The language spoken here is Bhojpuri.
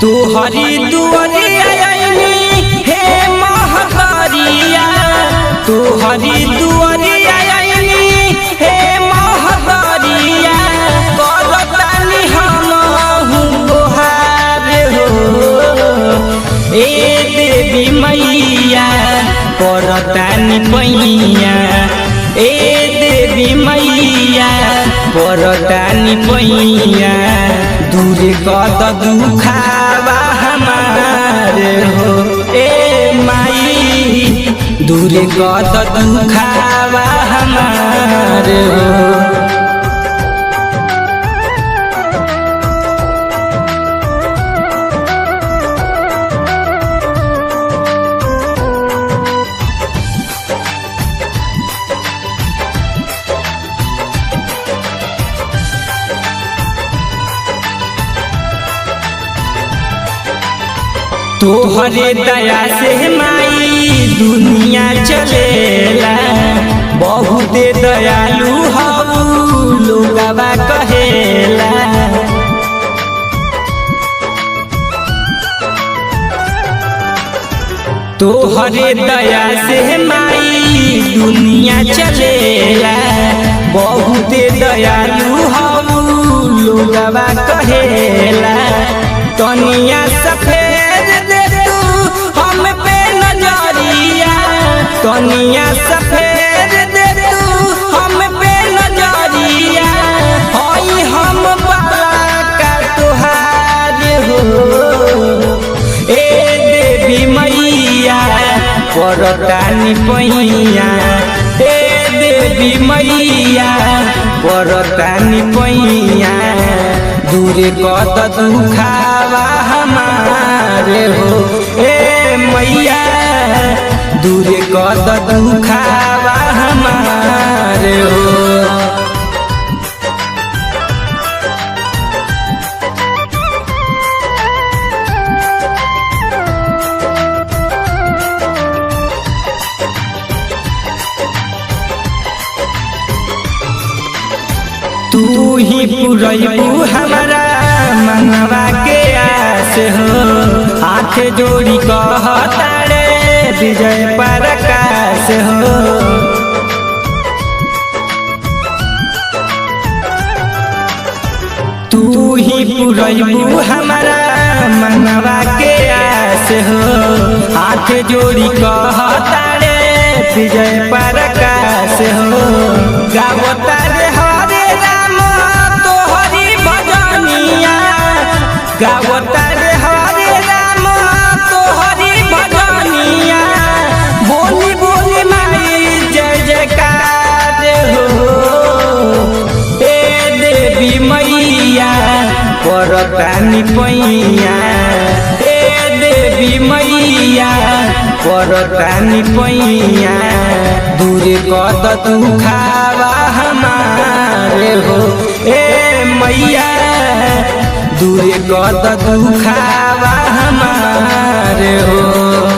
तोहरी दुआरिया आईनी हे महतारिया, तोहरी दुआरिया आईनी हे महतारिया, करतानी हमहु तोहार हो ए देवी मैया, करतानी पैया ए देवी मैया, करतानी पैया, दूर कत दुखावा हमार हो ए माई, दूर कत दुखावा हमार हो। तोहरे दया से माई दुनिया चलेला, बहुत दयालु हऊ लोगवा कहेला। तोहरे दया से माई दुनिया चलेला, बहुत दयालु हऊ लोगवा कहेला। तनिया सफेद दे तू हम पे नजरिया, तनिया सफेद दे तू हम पे नजरिया, होई हम बाला का तुहार हो ए देवी मैया, करतानी पैया ए देवी मैया, करतानी पैया, दूर कत दुखावा हमार हो ए मैया, दूर कत दुखावा हमार हो। तू ही पुरैबू हमारा मनवा के आस हो, हाथ जोड़ी कहतारे विजय प्रकाश हो। तू ही पुरैबू हमारा मनवा के आस हो, हाथ जोड़ी कहतारे विजय प्रकाश हो। गावतारे गावतारे हरे राम तोहरी भजनिया, बोली बोली माई जय जयकार हो ए देवी मैया, करतानी पैया ए देवी मैया, करतानी पैया, दूर कत दुखावा हमार हो ए मैया, दूर कत दुखावा हमार हो।